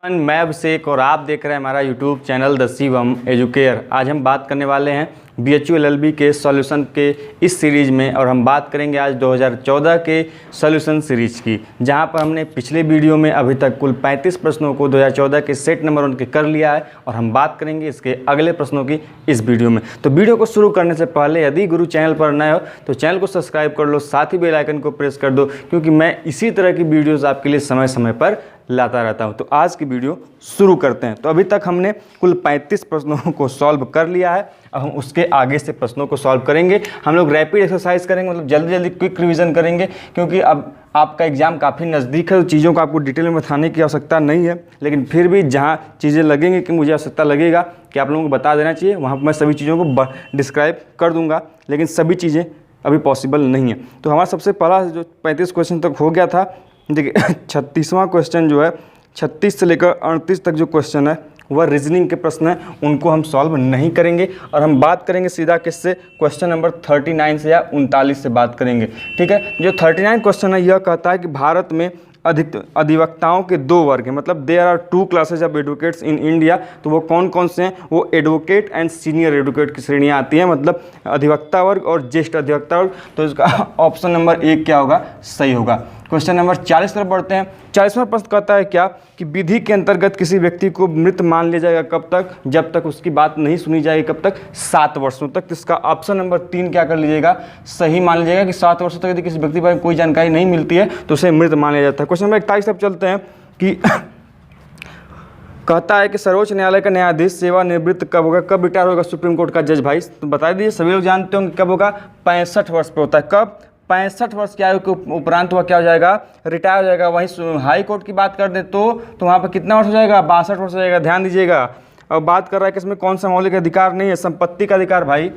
मैं अभिषेक और आप देख रहे हैं हमारा YouTube channel the Shivam educare. आज हम बात करने वाले हैं BHU LLB के सॉल्यूशन के इस सीरीज़ में, और हम बात करेंगे आज 2014 के सॉल्यूशन सीरीज़ की, जहां पर हमने पिछले वीडियो में अभी तक कुल 35 प्रश्नों को 2014 के सेट नंबर उनके कर लिया है, और हम बात करेंगे इसके अगले प्रश्नों की इस वीडियो में। तो वीडियो को शुरू करने से पहले यदि गुरु चैनल पर नए हो तो चैनल को सब्सक्राइब कर लो, साथ ही बेल आइकन को प्रेस कर दो, क्योंकि मैं इसी तरह की वीडियोज़ आपके लिए समय समय पर लाता रहता हूं। तो आज की वीडियो शुरू करते हैं। तो अभी तक हमने कुल 35 प्रश्नों को सॉल्व कर लिया है। अब हम उसके आगे से प्रश्नों को सॉल्व करेंगे। हम लोग रैपिड एक्सरसाइज करेंगे, मतलब जल्दी जल्दी क्विक रिवीजन करेंगे, क्योंकि अब आपका एग्जाम काफ़ी नज़दीक है। तो चीज़ों को आपको डिटेल में बताने की आवश्यकता नहीं है, लेकिन फिर भी जहाँ चीज़ें लगेंगी कि मुझे आवश्यकता लगेगा कि आप लोगों को बता देना चाहिए, वहाँ पर मैं सभी चीज़ों को डिस्क्राइब कर दूँगा, लेकिन सभी चीज़ें अभी पॉसिबल नहीं है। तो हमारा सबसे पहला जो 35 क्वेश्चन तक हो गया था, देखिए 36वां क्वेश्चन जो है 36 से लेकर 38 तक जो क्वेश्चन है वह रीजनिंग के प्रश्न हैं, उनको हम सॉल्व नहीं करेंगे, और हम बात करेंगे सीधा किससे, क्वेश्चन नंबर 39 से या 39 से बात करेंगे। ठीक है, जो 39 क्वेश्चन है यह कहता है कि भारत में अधिवक्ताओं के दो वर्ग हैं, मतलब there are 2 classes of advocates in India. तो वो कौन कौन से हैं? वो एडवोकेट एंड सीनियर एडवोकेट की श्रेणियाँ आती हैं, मतलब अधिवक्ता वर्ग और ज्येष्ठ अधिवक्ता वर्ग। तो इसका ऑप्शन नंबर 1 क्या होगा? सही होगा। क्वेश्चन नंबर 40 तरफ बढ़ते हैं। 40वां प्रश्न कहता है क्या कि विधि के अंतर्गत किसी व्यक्ति को मृत मान लिया जाएगा कब तक? जब तक उसकी बात नहीं सुनी जाएगी। कब तक? 7 वर्षों तक। तो इसका ऑप्शन नंबर 3 क्या कर लीजिएगा? सही मान लीजिएगा कि 7 वर्षों तक यदि किसी व्यक्ति पर कोई जानकारी नहीं मिलती है तो उसे मृत मान लिया जाता है। क्वेश्चन नंबर 41 तरफ चलते हैं कि कहता है कि सर्वोच्च न्यायालय का न्यायाधीश सेवानिवृत्त कब होगा? कब रिटायर होगा सुप्रीम कोर्ट का जज भाई? तो बता दीजिए, सभी लोग जानते होंगे कब होगा? 65 वर्ष पर होता है। कब? 65 वर्ष की आयु के उपरांत वह क्या हो जाएगा? रिटायर हो जाएगा। वहीं हाई कोर्ट की बात कर दे तो वहाँ पर कितना वर्ष हो जाएगा? 62 वर्ष हो जाएगा। ध्यान दीजिएगा। अब बात कर रहा है कि इसमें कौन सा मौलिक अधिकार नहीं है? संपत्ति का अधिकार भाई,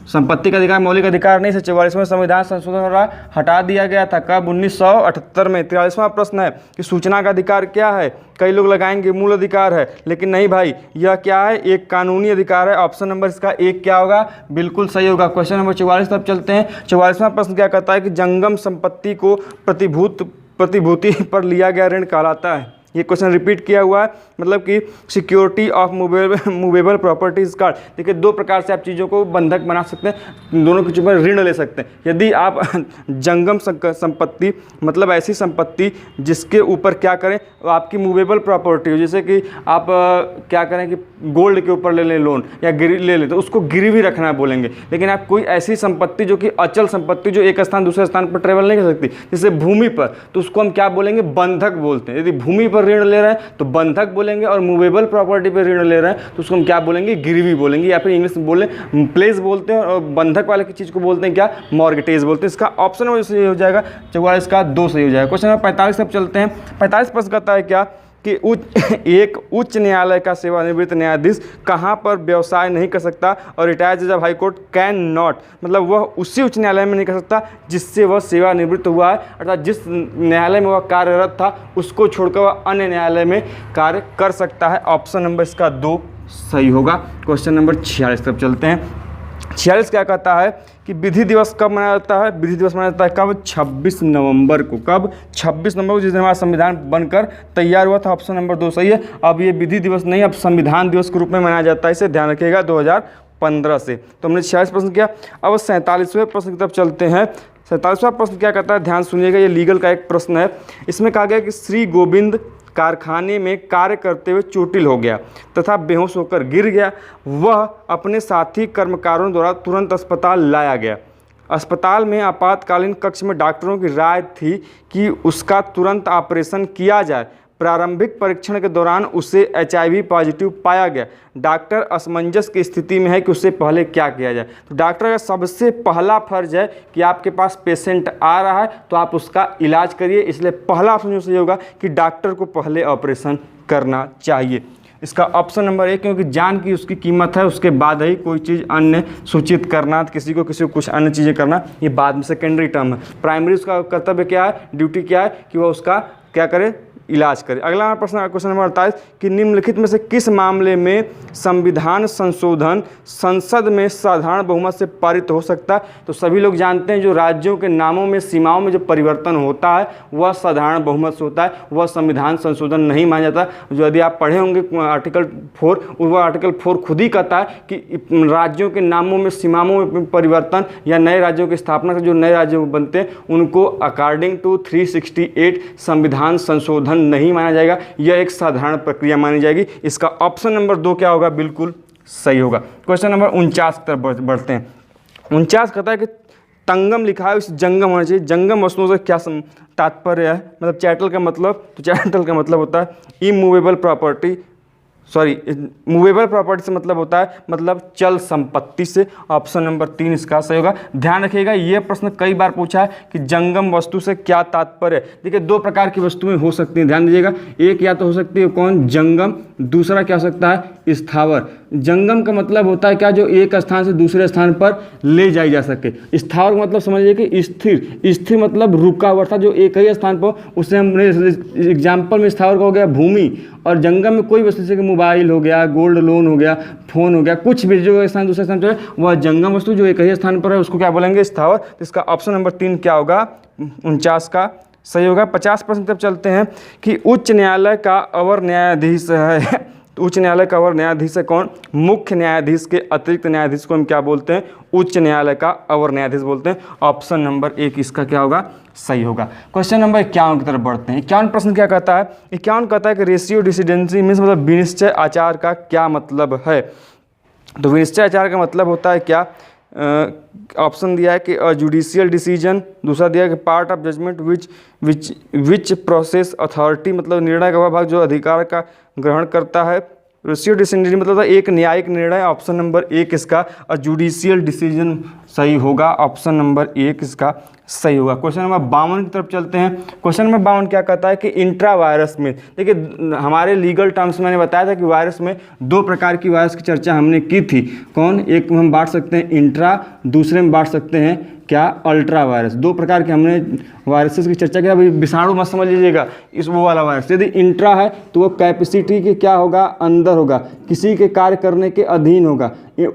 संपत्ति का अधिकार मौलिक अधिकार नहीं है। 44वें संविधान संशोधन हो रहा है, हटा दिया गया था। कब? 1978 में। 43वां प्रश्न है कि सूचना का अधिकार क्या है? कई लोग लगाएंगे मूल अधिकार है, लेकिन नहीं भाई, यह क्या है? एक कानूनी अधिकार है। ऑप्शन नंबर इसका 1 क्या होगा? बिल्कुल सही होगा। क्वेश्चन नंबर 44 तब चलते हैं। 44वां प्रश्न क्या कहता है कि जंगम संपत्ति को प्रतिभूति पर लिया गया ऋण कहलाता है। ये क्वेश्चन रिपीट किया हुआ है, मतलब कि security of movable properties card. देखिए, 2 प्रकार से आप चीज़ों को बंधक बना सकते हैं, दोनों के ऊपर ऋण ले सकते हैं। यदि आप जंगम संपत्ति, मतलब ऐसी संपत्ति जिसके ऊपर क्या करें, आपकी मूवेबल प्रॉपर्टी हो, जैसे कि आप क्या करें कि गोल्ड के ऊपर ले लें लोन या गिरी ले लें, तो उसको गिरवी रखना बोलेंगे। लेकिन आप कोई ऐसी संपत्ति जो कि अचल संपत्ति, जो एक स्थान दूसरे स्थान पर ट्रेवल नहीं कर सकती, जैसे भूमि पर, तो उसको हम क्या बोलेंगे? बंधक बोलते हैं। यदि भूमि पर ऋण ले रहे हैं तो बंधक बोलेंगे, और मूवेबल प्रॉपर्टी पर ऋण ले रहे हैं तो उसको हम क्या बोलेंगे? गिरवी बोलेंगे, या फिर इंग्लिश में बोले प्लेस बोलते हैं, और बंधक वाले की चीज़ को बोलते हैं क्या? मॉर्गेटेज बोलते हैं। इसका ऑप्शन नंबर सही हो जाएगा 44 का 2 सही हो जाएगा। क्वेश्चन नंबर 45 तक चलते हैं। 45 प्रश्न कहता है क्या कि एक उच्च न्यायालय का सेवानिवृत्त न्यायाधीश कहाँ पर व्यवसाय नहीं कर सकता? और रिटायर्ड जज of high court can not, मतलब वह उसी उच्च न्यायालय में नहीं कर सकता जिससे वह सेवानिवृत्त हुआ है, अर्थात जिस न्यायालय में वह कार्यरत था उसको छोड़कर वह अन्य न्यायालय में कार्य कर सकता है। ऑप्शन नंबर इसका 2 सही होगा। क्वेश्चन नंबर 46 तक चलते हैं। 46 क्या कहता है कि विधि दिवस कब मनाया जाता है? विधि दिवस मनाया जाता है कब? 26 नवंबर को। कब? 26 नवंबर को, जिस दिन हमारा संविधान बनकर तैयार हुआ था। ऑप्शन नंबर 2 सही है। अब ये विधि दिवस नहीं, अब संविधान दिवस के रूप में मनाया जाता है, इसे ध्यान रखिएगा, 2015 से। तो हमने 46 प्रश्न किया। अब 47वें प्रश्न की तरफ चलते हैं। 47वां प्रश्न क्या कहता है? ध्यान सुनिएगा, ये लीगल का एक प्रश्न है। इसमें कहा गया कि श्री गोविंद कारखाने में कार्य करते हुए चोटिल हो गया तथा बेहोश होकर गिर गया। वह अपने साथी कर्मकारों द्वारा तुरंत अस्पताल लाया गया। अस्पताल में आपातकालीन कक्ष में डॉक्टरों की राय थी कि उसका तुरंत ऑपरेशन किया जाए। प्रारंभिक परीक्षण के दौरान उसे HIV पॉजिटिव पाया गया। डॉक्टर असमंजस की स्थिति में है कि उससे पहले क्या किया जाए। तो डॉक्टर का सबसे पहला फर्ज है कि आपके पास पेशेंट आ रहा है तो आप उसका इलाज करिए, इसलिए पहला ऑप्शन जो सही होगा कि डॉक्टर को पहले ऑपरेशन करना चाहिए। इसका ऑप्शन नंबर 1, क्योंकि जान की उसकी कीमत है, उसके बाद ही कोई चीज़ अन्य सूचित करना, किसी को कुछ अन्य चीज़ें करना, ये बाद में सेकेंडरी टर्म है। प्राइमरी उसका कर्तव्य क्या है, ड्यूटी क्या है कि वह उसका क्या करे, इलाज करें। अगला हमारा प्रश्न क्वेश्चन नंबर 48 कि निम्नलिखित में से किस मामले में संविधान संशोधन संसद में साधारण बहुमत से पारित हो सकता है। तो सभी लोग जानते हैं जो राज्यों के नामों में सीमाओं में जो परिवर्तन होता है वह साधारण बहुमत से होता है, वह संविधान संशोधन नहीं माना जाता। जो यदि आप पढ़े होंगे आर्टिकल 4, वह आर्टिकल 4 खुद ही कहता है कि राज्यों के नामों में सीमाओं में परिवर्तन या नए राज्यों की स्थापना से जो नए राज्य बनते हैं उनको अकॉर्डिंग टू 368 संविधान संशोधन नहीं माना जाएगा, यह एक साधारण प्रक्रिया मानी जाएगी। इसका ऑप्शन नंबर 2 क्या होगा, बिल्कुल सही होगा। क्वेश्चन नंबर 49 की तरफ बढ़ते हैं। 49 कहता है कि तंगम लिखा है, इस जंगम होना चाहिए। जंगम वस्तुओं से क्या तात्पर्य है, मतलब चैटल का मतलब, तो चैटल का मतलब होता है immovable property, sorry movable property से मतलब होता है मतलब चल संपत्ति से। ऑप्शन नंबर 3 इसका सही होगा। ध्यान रखिएगा ये प्रश्न कई बार पूछा है कि जंगम वस्तु से क्या तात्पर्य है। देखिए 2 प्रकार की वस्तुएं हो सकती हैं, ध्यान दीजिएगा। एक या तो हो सकती है कौन, जंगम, दूसरा क्या हो सकता है, स्थावर। जंगम का मतलब होता है क्या, जो एक स्थान से दूसरे स्थान पर ले जाई जा सके। स्थावर मतलब समझिए कि स्थिर, स्थिर मतलब रुका हुआ था जो एक ही स्थान पर, उससे हमने एग्जाम्पल में स्थावर का हो गया भूमि, और जंगम में कोई वस्तु जैसे कि मोबाइल हो गया, गोल्ड लोन हो गया, फोन हो गया, कुछ भी जो एक स्थान दूसरे स्थान पर है वह जंगम वस्तु जो एक ही स्थान पर है उसको क्या बोलेंगे, स्थावर। तो इसका ऑप्शन नंबर 3 क्या होगा, 49 का सही होगा। 50 प्रश्न तब चलते हैं कि उच्च न्यायालय का अवर न्यायाधीश है, तो उच्च न्यायालय का अवर न्यायाधीश है कौन, मुख्य न्यायाधीश के अतिरिक्त न्यायाधीश को हम क्या बोलते हैं, उच्च न्यायालय का अवर न्यायाधीश बोलते हैं। ऑप्शन नंबर 1 इसका क्या होगा, सही होगा। क्वेश्चन नंबर 51 की तरफ बढ़ते हैं। 51 प्रश्न क्या कहता है, 51 कहता है कि रेशियो डिसीडेंसी मीन्स मतलब विनिश्चय आचार का क्या मतलब है। तो विनिश्चय आचार का मतलब होता है क्या, ऑप्शन दिया है कि अ जुडिशियल डिसीजन, दूसरा दिया है कि part of judgment which process authority मतलब निर्णय का वह भाग जो अधिकार का ग्रहण करता है। रेशियो डिसीजन मतलब एक न्यायिक निर्णय। ऑप्शन नंबर 1 इसका अ जुडिशियल डिसीजन सही होगा। ऑप्शन नंबर 1 इसका सही होगा। क्वेश्चन नंबर 52 की तरफ चलते हैं। क्वेश्चन नंबर 52 क्या कहता है कि इंट्रा वायरस में, देखिए हमारे लीगल टर्म्स मैंने बताया था कि वायरस में 2 प्रकार की वायरस की चर्चा हमने की थी। कौन, एक हम बांट सकते हैं इंट्रा, दूसरे में बांट सकते हैं क्या, अल्ट्रा वायरस। 2 प्रकार के हमने वायरसेस की चर्चा की। अभी विषाणु मत समझ लीजिएगा, इस वो वाला वायरस यदि इंट्रा है तो वो कैपेसिटी के क्या होगा, अंदर होगा, किसी के कार्य करने के अधीन होगा।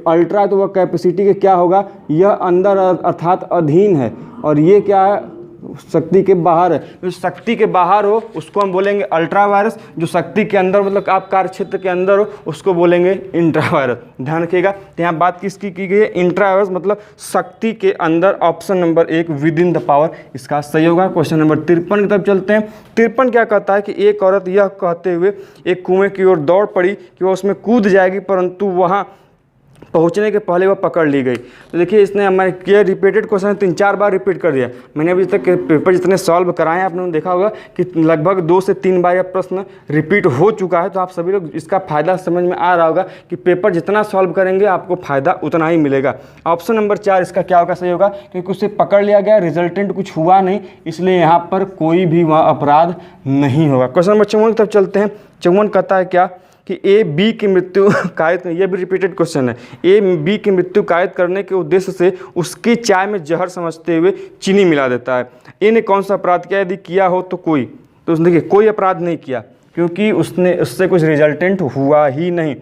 अल्ट्रा तो वह कैपेसिटी के क्या होगा, यह अंदर अर्थात अधीन है, और ये क्या है, शक्ति के बाहर है। जो शक्ति के बाहर हो उसको हम बोलेंगे अल्ट्रा वायरस, जो शक्ति के अंदर मतलब आप कार्य क्षेत्र के अंदर हो उसको बोलेंगे इंट्रा वायरस। ध्यान रखिएगा, तो यहाँ बात किसकी की गई है, इंट्रा वायरस मतलब शक्ति के अंदर। Option number 1 with in the power इसका सही होगा। क्वेश्चन नंबर 53 की तरफ चलते हैं। 53 क्या कहता है कि एक औरत यह कहते हुए एक कुएं की ओर दौड़ पड़ी कि वह उसमें कूद जाएगी, परंतु वहाँ पहुंचने के पहले वह पकड़ ली गई। तो देखिए इसने हमारे किया रिपीटेड क्वेश्चन 3-4 बार रिपीट कर दिया। मैंने अभी तक पेपर जितने सॉल्व कराए आपने देखा होगा कि लगभग 2 से 3 बार यह प्रश्न रिपीट हो चुका है। तो आप सभी लोग इसका फ़ायदा समझ में आ रहा होगा कि पेपर जितना सॉल्व करेंगे आपको फ़ायदा उतना ही मिलेगा। ऑप्शन नंबर 4 इसका क्या होगा, सही होगा, क्योंकि उसे पकड़ लिया गया, रिजल्टेंट कुछ हुआ नहीं, इसलिए यहाँ पर कोई भी वहाँ अपराध नहीं होगा। क्वेश्चन नंबर 54 की तरफ चलते हैं। 54 कहता है क्या कि ए बी की मृत्यु कायद, ये भी रिपीटेड क्वेश्चन है, ए बी की मृत्यु कायद करने के उद्देश्य से उसकी चाय में जहर समझते हुए चीनी मिला देता है। ए ने कौन सा अपराध किया, यदि किया हो तो कोई, तो उसने देखिए कोई अपराध नहीं किया क्योंकि उससे कुछ रिजल्टेंट हुआ ही नहीं।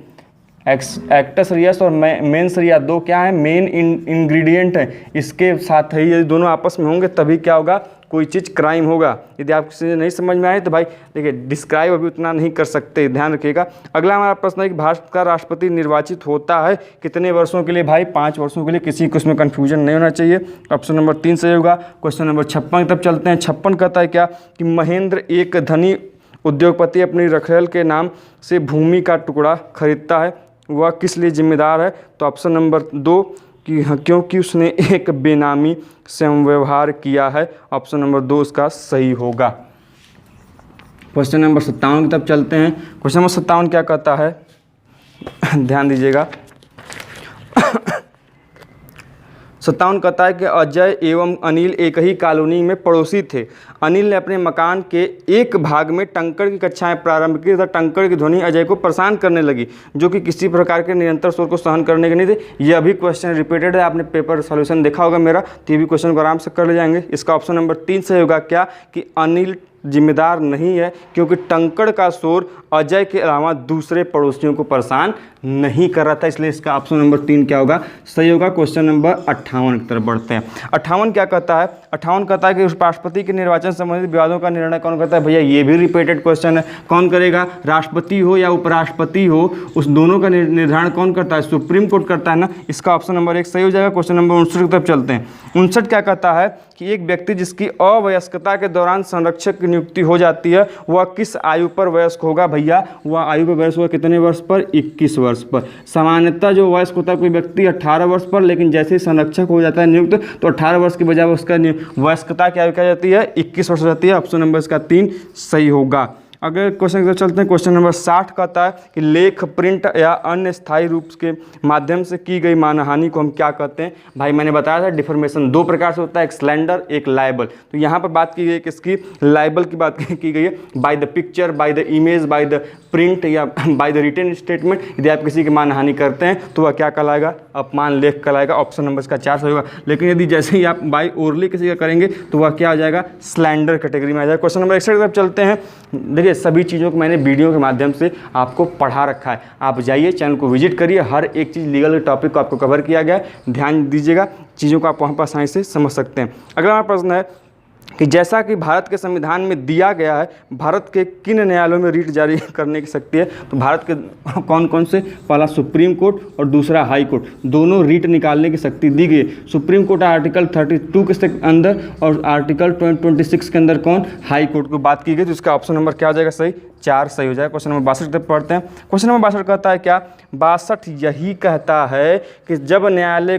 एक्टस रियस और मेंस रिया 2 क्या है, मेन इंग्रेडिएंट है। इसके साथ ही यदि दोनों आपस में होंगे तभी क्या होगा, कोई चीज़ क्राइम होगा। यदि आपसे नहीं समझ में आए तो भाई देखिए डिस्क्राइब अभी उतना नहीं कर सकते, ध्यान रखिएगा। अगला हमारा प्रश्न है कि भारत का राष्ट्रपति निर्वाचित होता है कितने वर्षों के लिए, भाई 5 वर्षों के लिए, किसी को इसमें कन्फ्यूजन नहीं होना चाहिए। ऑप्शन नंबर 3 सही होगा। क्वेश्चन नंबर 56 की तरफ चलते हैं। 56 कहता है क्या कि महेंद्र एक धनी उद्योगपति अपनी रखेल के नाम से भूमि का टुकड़ा खरीदता है, वह किस लिए जिम्मेदार है। तो ऑप्शन नंबर 2 कि क्योंकि उसने एक बेनामी से व्यवहार किया है। ऑप्शन नंबर 2 इसका सही होगा। क्वेश्चन नंबर 57 की तरफ चलते हैं। क्वेश्चन नंबर 57 क्या कहता है, ध्यान दीजिएगा। 57 कहता है कि अजय एवं अनिल एक ही कॉलोनी में पड़ोसी थे। अनिल ने अपने मकान के एक भाग में टंकड़ की कक्षाएं प्रारंभ की तथा टंकड़ की ध्वनि अजय को परेशान करने लगी, जो कि किसी प्रकार के निरंतर शोर को सहन करने के नहीं थे। यह भी क्वेश्चन रिपीटेड है, आपने पेपर सॉल्यूशन देखा होगा मेरा, तो ये भी क्वेश्चन को आराम से कर ले जाएंगे। इसका ऑप्शन नंबर 3 सही होगा क्या कि अनिल जिम्मेदार नहीं है, क्योंकि टंकड़ का शोर अजय के अलावा दूसरे पड़ोसियों को परेशान नहीं कर रहा था, इसलिए इसका ऑप्शन नंबर 3 क्या होगा, सही होगा। क्वेश्चन नंबर 58 की तरफ बढ़ते हैं। 58 क्या कहता है, 58 कहता है कि राष्ट्रपति के निर्वाचन संबंधित विवादों का निर्णय कौन करता है। भैया ये भी रिपीटेड क्वेश्चन है, कौन करेगा, राष्ट्रपति हो या उपराष्ट्रपति हो, उस दोनों का निर्धारण कौन करता है, सुप्रीम कोर्ट करता है ना। इसका ऑप्शन नंबर 1 सही हो जाएगा। क्वेश्चन नंबर 59 की तरफ चलते हैं। 59 क्या कहता है कि एक व्यक्ति जिसकी अवयस्कता के दौरान संरक्षक की नियुक्ति हो जाती है, वह किस आयु पर वयस्क होगा। भैया वह आयु पर वयस्क होगा कितने वर्ष पर, 21 वर्ष पर। सामान्यतः जो वयस्क होता है कोई व्यक्ति 18 वर्ष पर, लेकिन जैसे ही संरक्षक हो जाता है नियुक्त तो 18 वर्ष की बजाय उसका वयस्कता की आयु क्या जाती है, 21 वर्ष हो जाती है। ऑप्शन नंबर इसका 3 सही होगा। अगले क्वेश्चन की तरफ चलते हैं। क्वेश्चन नंबर 60 कहता है कि लेख, प्रिंट या अन्य स्थायी रूप के माध्यम से की गई मानहानि को हम क्या कहते हैं। भाई मैंने बताया था डिफॉर्मेशन 2 प्रकार से होता है, एक स्लैंडर, एक लायबल। तो यहाँ पर बात की गई किसकी, लायबल की बात की गई है। By the picture, by the image, by the print या बाय द रिटन स्टेटमेंट, यदि आप किसी की मानहानि करते हैं तो वह क्या कहलाएगा, अपमान लेख कहलाएगा। ऑप्शन नंबर इसका 4 सही होगा। लेकिन यदि जैसे ही आप बाय ओरली किसी का करेंगे तो वह क्या हो जाएगा, स्लैंडर कैटेगरी में आ जाएगा। क्वेश्चन नंबर 61 की तरफ चलते हैं। देखिए सभी चीज़ों को मैंने वीडियो के माध्यम से आपको पढ़ा रखा है, आप जाइए चैनल को विजिट करिए, हर एक चीज़ लीगल टॉपिक को आपको कवर किया गया है, ध्यान दीजिएगा, चीज़ों को आप वहाँ पर आसानी से समझ सकते हैं। अगला हमारा प्रश्न है कि जैसा कि भारत के संविधान में दिया गया है, भारत के किन न्यायालयों में रीट जारी करने की शक्ति है। तो भारत के कौन कौन से, पहला सुप्रीम कोर्ट और दूसरा हाई कोर्ट, दोनों रीट निकालने की शक्ति दी गई है। सुप्रीम कोर्ट आर्टिकल 32 के अंदर और आर्टिकल 26 के अंदर कौन, हाई कोर्ट को बात की गई। तो इसका ऑप्शन नंबर क्या हो जाएगा, सही 4 सही हो जाएगा। क्वेश्चन नंबर 62 तक पढ़ते हैं। क्वेश्चन नंबर 62 कहता है क्या, 62 यही कहता है कि जब न्यायालय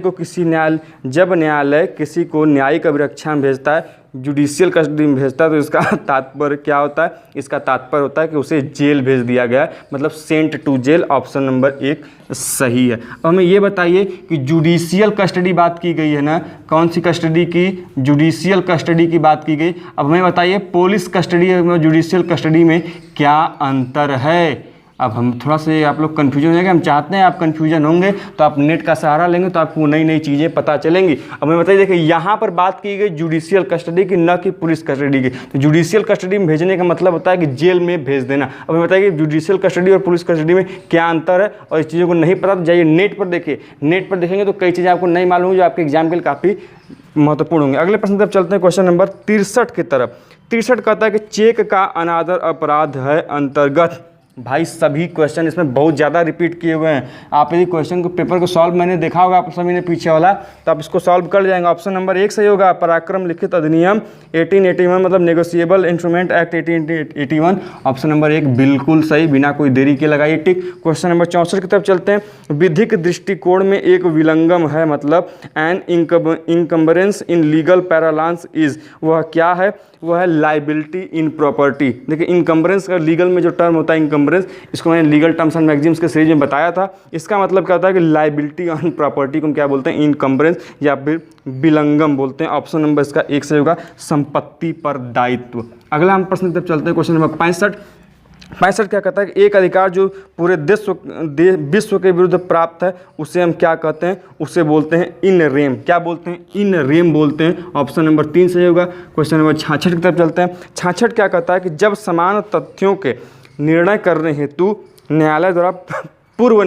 किसी को न्यायिक अभिरक्षा में भेजता है, जुडिशियल कस्टडी में भेजता है, तो इसका तात्पर्य क्या होता है, इसका तात्पर्य होता है कि उसे जेल भेज दिया गया है, मतलब sent to jail. Option number 1 सही है। अब हमें ये बताइए कि जुडिशियल कस्टडी बात की गई है ना, कौन सी कस्टडी की, जुडिशियल कस्टडी की बात की गई। अब हमें बताइए पुलिस कस्टडी और जुडिशियल कस्टडी में क्या अंतर है। अब हम थोड़ा से आप लोग कन्फ्यूजन हो जाएंगे, हम चाहते हैं आप कन्फ्यूजन होंगे तो आप नेट का सहारा लेंगे तो आपको नई नई चीज़ें पता चलेंगी। अब हमें बताइए, देखिए यहाँ पर बात की गई जुडिशियल कस्टडी की, न कि पुलिस कस्टडी की। तो जुडिशियल कस्टडी में भेजने का मतलब होता है कि जेल में भेज देना। अब हमें बताइए जुडिशियल कस्टडी और पुलिस कस्टडी में क्या अंतर है, और इस चीज़ों को नहीं पता तो जाइए नेट पर देखिए, नेट पर देखेंगे तो कई चीज़ें आपको नहीं मालूम जो आपके एग्जाम के लिए काफ़ी महत्वपूर्ण होंगे। अगले प्रश्न तरफ चलते हैं, क्वेश्चन नंबर 63 की तरफ। 63 कहता है कि चेक का अनादर अपराध है अंतर्गत। भाई सभी क्वेश्चन इसमें बहुत ज़्यादा रिपीट किए हुए हैं। आप यदि क्वेश्चन को पेपर को सॉल्व मैंने देखा होगा आप सभी ने पीछे वाला, तो आप इसको सॉल्व कर जाएंगे। ऑप्शन नंबर 1 सही होगा, पराक्रम लिखित अधिनियम 1881, मतलब negotiable instrument act 1881। Option number 1 बिल्कुल सही, बिना कोई देरी के लगाइए टिक। क्वेश्चन नंबर 64 की तरफ चलते हैं। विधिक दृष्टिकोण में एक विलंगम है, मतलब an encumbrance in legal parlance is, वह क्या है, वह है लाइबिलिटी इन प्रॉपर्टी। देखिए इनकम्बरेंस का लीगल में जो टर्म होता है इनकम्बरेंस, इसको मैंने लीगल टर्म्स एंड मैगजीम्स के सीरीज में बताया था। इसका मतलब क्या होता है कि लाइबिलिटी ऑन प्रॉपर्टी को हम क्या बोलते हैं, इनकम्बरेंस या फिर विलंगम बोलते हैं। ऑप्शन नंबर इसका 1 सही होगा, संपत्ति पर दायित्व। अगला हम प्रश्न की तरफ चलते हैं, क्वेश्चन नंबर 65 क्या कहता है कि एक अधिकार जो पूरे विश्व के विरुद्ध प्राप्त है उसे हम क्या कहते हैं, उसे बोलते हैं इन रेम। क्या बोलते हैं, इन रेम बोलते हैं। ऑप्शन नंबर 3 सही होगा। क्वेश्चन नंबर 66 की तरफ चलते हैं। 66 क्या कहता है कि जब समान तथ्यों के निर्णय करने हेतु न्यायालय द्वारा पूर्व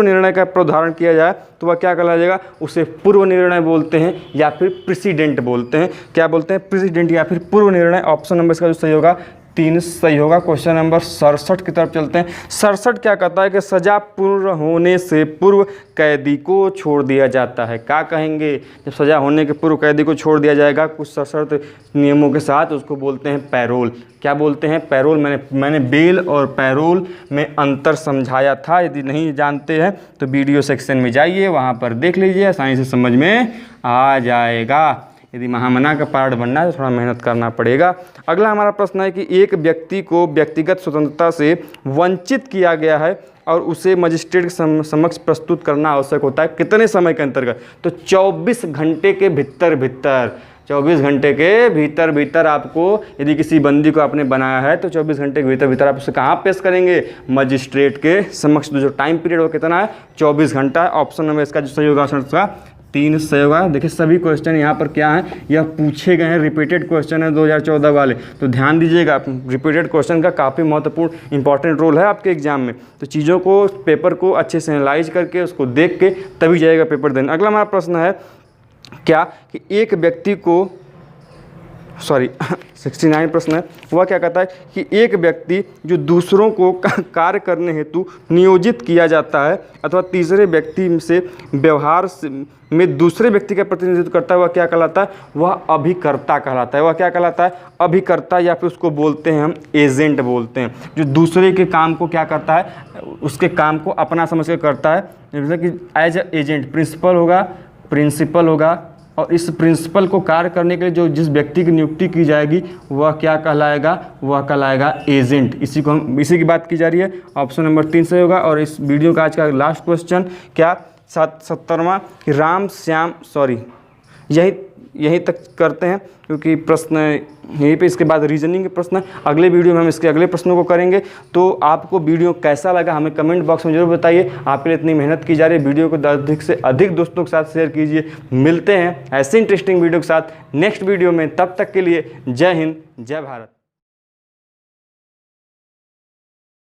निर्णय का प्रावधान किया जाए तो वह क्या कहलाया जाएगा, उसे पूर्व निर्णय बोलते हैं या फिर प्रेसिडेंट बोलते हैं। क्या बोलते हैं, प्रेसिडेंट या फिर पूर्व निर्णय। ऑप्शन नंबर इसका जो सही होगा 3 सही होगा। क्वेश्चन नंबर 67 की तरफ चलते हैं। 67 क्या कहता है कि सजा पूर्ण होने से पूर्व कैदी को छोड़ दिया जाता है। क्या कहेंगे, जब सजा होने के पूर्व कैदी को छोड़ दिया जाएगा कुछ सशर्त नियमों के साथ, उसको बोलते हैं पैरोल। क्या बोलते हैं, पैरोल। मैंने बेल और पैरोल में अंतर समझाया था, यदि नहीं जानते हैं तो वीडियो सेक्शन में जाइए, वहाँ पर देख लीजिए, आसानी से समझ में आ जाएगा। यदि महामना का पार्ट बनना है तो थोड़ा मेहनत करना पड़ेगा। अगला हमारा प्रश्न है कि एक व्यक्ति को व्यक्तिगत स्वतंत्रता से वंचित किया गया है और उसे मजिस्ट्रेट के समक्ष प्रस्तुत करना आवश्यक होता है, कितने समय के अंतर्गत, तो 24 घंटे के भीतर 24 घंटे के भीतर आपको, यदि किसी बंदी को आपने बनाया है तो 24 घंटे के भीतर आप उसे कहाँ पेश करेंगे, मजिस्ट्रेट के समक्ष। जो टाइम पीरियड वो कितना है, 24 घंटा है। ऑप्शन नंबर इसका जो सही होगा ऑप्शन का 3 सही होगा। देखिए सभी क्वेश्चन यहाँ पर क्या हैं, यह पूछे गए हैं, रिपीटेड क्वेश्चन है 2014 वाले, तो ध्यान दीजिएगा। रिपीटेड क्वेश्चन का काफ़ी महत्वपूर्ण इंपॉर्टेंट रोल है आपके एग्जाम में, तो चीज़ों को, पेपर को अच्छे से एनालाइज करके उसको देख के तभी जाएगा पेपर देने। अगला हमारा प्रश्न है क्या कि एक व्यक्ति को 69 प्रश्न है, वह क्या कहता है कि एक व्यक्ति जो दूसरों को कार्य करने हेतु नियोजित किया जाता है अथवा तीसरे व्यक्ति से व्यवहार में दूसरे व्यक्ति का प्रतिनिधित्व करता है, वह क्या कहलाता है, वह अभिकर्ता कहलाता है। वह क्या कहलाता है, अभिकर्ता, या फिर उसको बोलते हैं हम एजेंट बोलते हैं, जो दूसरे के काम को क्या करता है, उसके काम को अपना समझ कर करता है, जैसे कि एज ए एजेंट। प्रिंसिपल होगा और इस प्रिंसिपल को कार्य करने के लिए जो जिस व्यक्ति की नियुक्ति की जाएगी वह क्या कहलाएगा, वह कहलाएगा एजेंट। इसी की बात की जा रही है। ऑप्शन नंबर 3 सही होगा। और इस वीडियो का आज का लास्ट क्वेश्चन क्या 70वां यहीं तक करते हैं, क्योंकि प्रश्न यहीं पे, इसके बाद रीजनिंग के प्रश्न, अगले वीडियो में हम इसके अगले प्रश्नों को करेंगे। तो आपको वीडियो कैसा लगा हमें कमेंट बॉक्स में जरूर बताइए। आपके लिए इतनी मेहनत की जा रही है, वीडियो को अधिक से अधिक दोस्तों के साथ शेयर कीजिए। मिलते हैं ऐसे इंटरेस्टिंग वीडियो के साथ नेक्स्ट वीडियो में, तब तक के लिए जय हिंद, जय भारत।